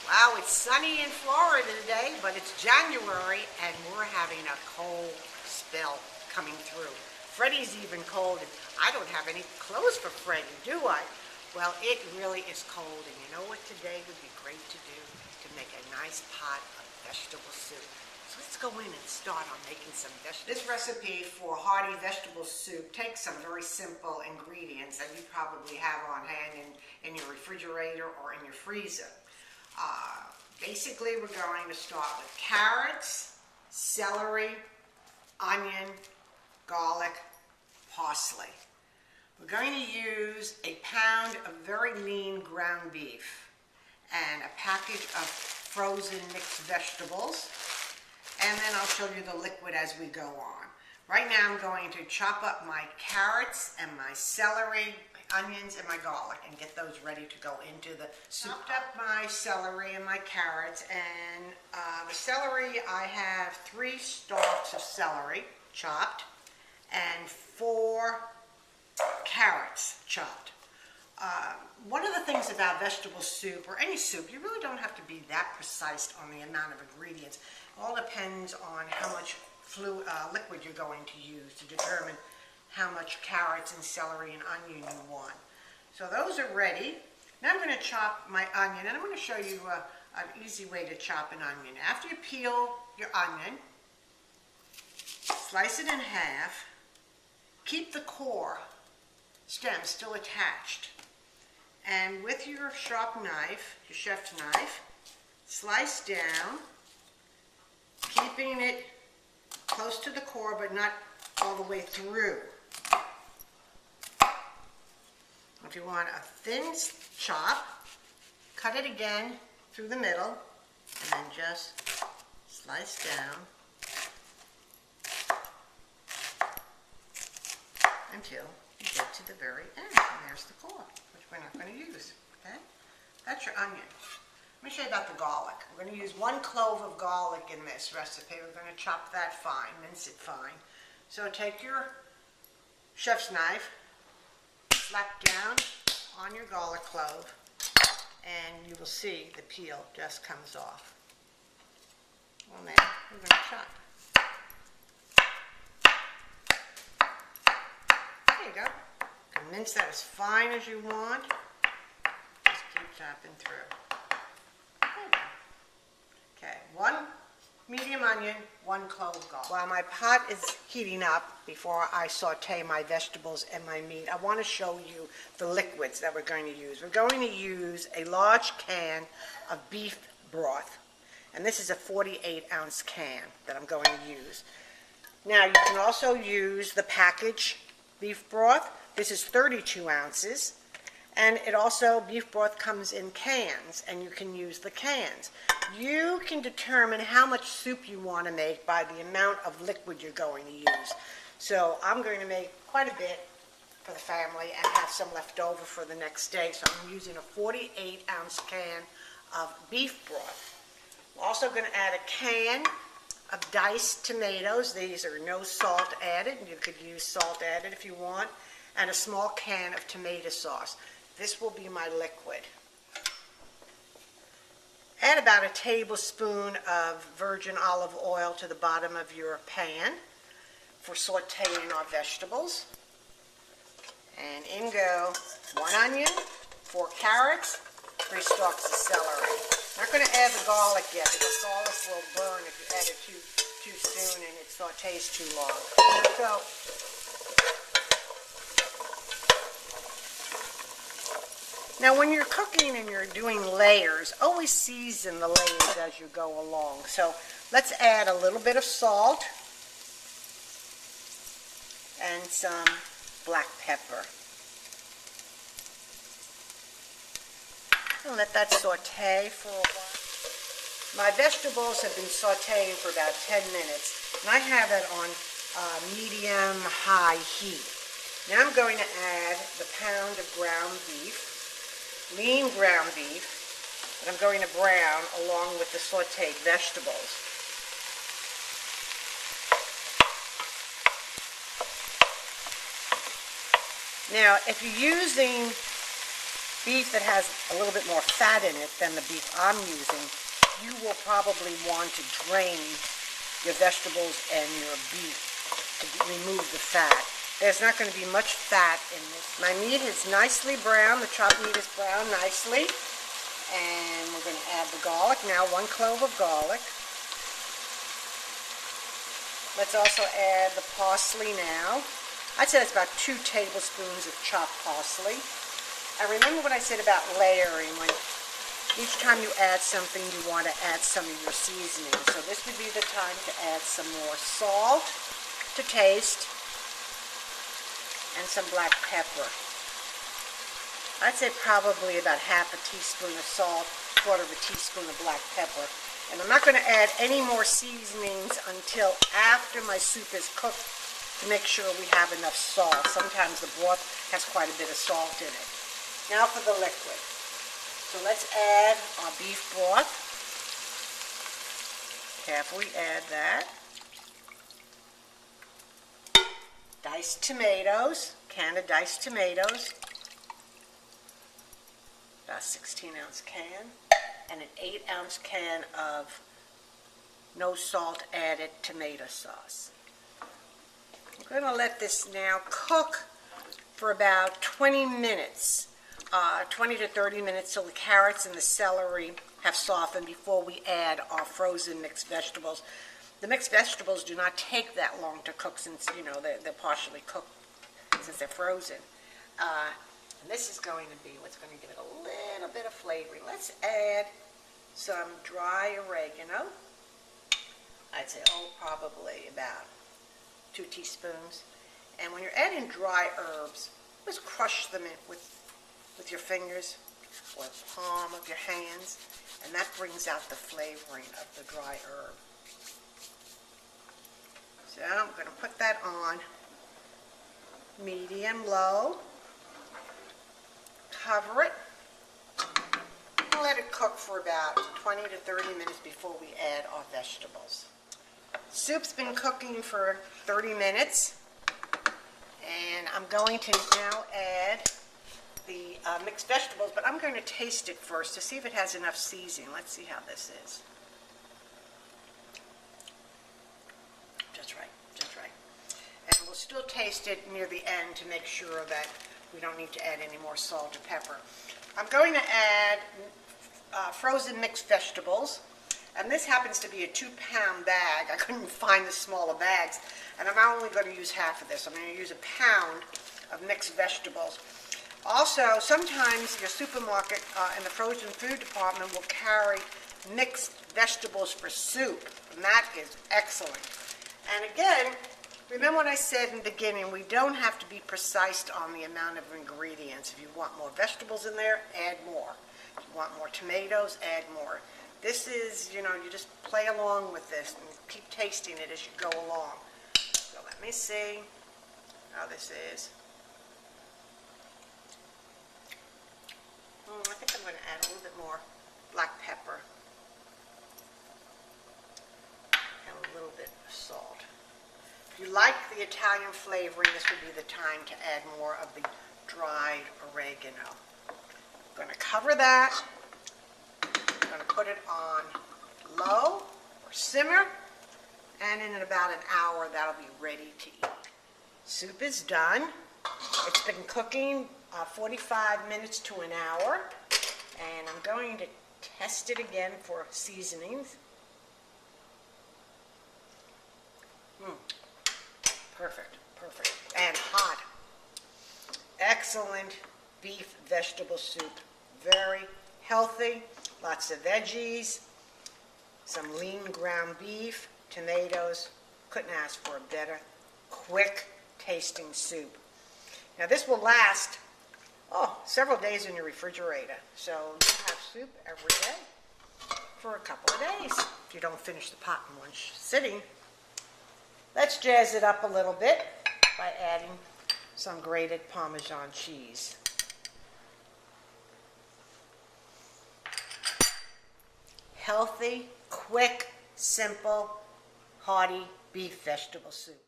Wow, it's sunny in Florida today, but it's January and we're having a cold spell coming through. Freddie's even cold, and I don't have any clothes for Freddie, do I? Well, it really is cold, and you know what today would be great to do? To make a nice pot of vegetable soup. So let's go in and start on making some vegetables. This recipe for hearty vegetable soup takes some very simple ingredients that you probably have on hand in your refrigerator or in your freezer. Basically, we're going to start with carrots, celery, onion, garlic, parsley. We're going to use a pound of very lean ground beef and a package of frozen mixed vegetables, and then I'll show you the liquid as we go on. Right now I'm going to chop up my carrots and my celery, onions and my garlic and get those ready to go into the soup. Chopped up my celery and my carrots, and the celery, I have 3 stalks of celery chopped and 4 carrots chopped. One of the things about vegetable soup or any soup, you really don't have to be that precise on the amount of ingredients. It all depends on how much liquid you're going to use to determine how much carrots and celery and onion you want. So those are ready. Now I'm going to chop my onion, and I'm going to show you an easy way to chop an onion. After you peel your onion, slice it in half. Keep the core stem still attached. And with your sharp knife, your chef's knife, slice down, keeping it close to the core but not all the way through. If you want a thin chop, cut it again through the middle and then just slice down until you get to the very end. And there's the core, which we're not going to use. Okay? That's your onion. Let me show you about the garlic. We're going to use 1 clove of garlic in this recipe. We're going to chop that fine, mince it fine. So take your chef's knife, slap down on your garlic clove, and you will see the peel just comes off. Well, now we're going to chop. There you go. You can mince that as fine as you want. Just keep chopping through. Okay, 1 medium onion, 1 clove of garlic. While my pot is heating up, before I saute my vegetables and my meat, I want to show you the liquids that we're going to use. We're going to use a large can of beef broth, and this is a 48-ounce can that I'm going to use. Now, you can also use the package beef broth. This is 32 ounces. And it also, beef broth comes in cans, and you can use the cans. You can determine how much soup you want to make by the amount of liquid you're going to use. So I'm going to make quite a bit for the family and have some left over for the next day. So I'm using a 48-ounce can of beef broth. I'm also going to add a can of diced tomatoes. These are no salt added. You could use salt added if you want. And a small can of tomato sauce. This will be my liquid. Add about a tablespoon of virgin olive oil to the bottom of your pan for sauteing our vegetables. And in go 1 onion, 4 carrots, 3 stalks of celery. I'm not going to add the garlic yet because garlic will burn if you add it too soon and it sautés too long. So, now, when you're cooking and you're doing layers, always season the layers as you go along. So let's add a little bit of salt and some black pepper. And let that saute for a while. My vegetables have been sauteing for about 10 minutes, and I have it on medium-high heat. Now I'm going to add the pound of ground beef. Lean ground beef that I'm going to brown along with the sauteed vegetables. Now, if you're using beef that has a little bit more fat in it than the beef I'm using, you will probably want to drain your vegetables and your beef to remove the fat. There's not going to be much fat in this. My meat is nicely brown. The chopped meat is brown nicely. And we're going to add the garlic now, 1 clove of garlic. Let's also add the parsley now. I'd say that's about 2 tablespoons of chopped parsley. And remember what I said about layering. When each time you add something, you want to add some of your seasoning. So this would be the time to add some more salt to taste and some black pepper. I'd say probably about half a teaspoon of salt, 1/4 of a teaspoon of black pepper. And I'm not going to add any more seasonings until after my soup is cooked to make sure we have enough salt. Sometimes the broth has quite a bit of salt in it. Now for the liquid. So let's add our beef broth. Carefully add that. Diced tomatoes, can of diced tomatoes. About a 16-ounce can. And an 8-ounce can of no salt added tomato sauce. I'm going to let this now cook for about 20 minutes, 20 to 30 minutes till the carrots and the celery have softened before we add our frozen mixed vegetables. The mixed vegetables do not take that long to cook since, you know, they're partially cooked since they're frozen. And this is going to be what's going to give it a little bit of flavoring. Let's add some dry oregano. I'd say, probably about 2 teaspoons. And when you're adding dry herbs, just crush them in with your fingers or the palm of your hands, and that brings out the flavoring of the dry herb. So I'm going to put that on medium-low. Cover it, and let it cook for about 20 to 30 minutes before we add our vegetables. Soup's been cooking for 30 minutes, and I'm going to now add the mixed vegetables, but I'm going to taste it first to see if it has enough seasoning. Let's see how this is. Just right, just right. And we'll still taste it near the end to make sure that we don't need to add any more salt or pepper. I'm going to add frozen mixed vegetables, and this happens to be a 2-pound bag. I couldn't find the smaller bags, and I'm only going to use half of this. I'm going to use 1 pound of mixed vegetables. Also, sometimes your supermarket in the frozen food department will carry mixed vegetables for soup, and that is excellent. And again, remember what I said in the beginning, we don't have to be precise on the amount of ingredients. If you want more vegetables in there, add more. If you want more tomatoes, add more. This is, you just play along with this and keep tasting it as you go along. So let me see how this is. I think I'm going to add a little bit more black pepper and a little bit of salt. If you like the Italian flavoring, this would be the time to add more of the dried oregano. I'm going to cover that. I'm going to put it on low or simmer, and in about an hour that'll be ready to eat. Soup is done. It's been cooking 45 minutes to an hour, and I'm going to test it again for seasonings. Perfect, perfect, and hot. Excellent beef vegetable soup. Very healthy, lots of veggies, some lean ground beef, tomatoes. Couldn't ask for a better, quick tasting soup. Now this will last, several days in your refrigerator. So you'll have soup every day for a couple of days if you don't finish the pot in one sitting. Let's jazz it up a little bit by adding some grated Parmesan cheese. Healthy, quick, simple, hearty beef vegetable soup.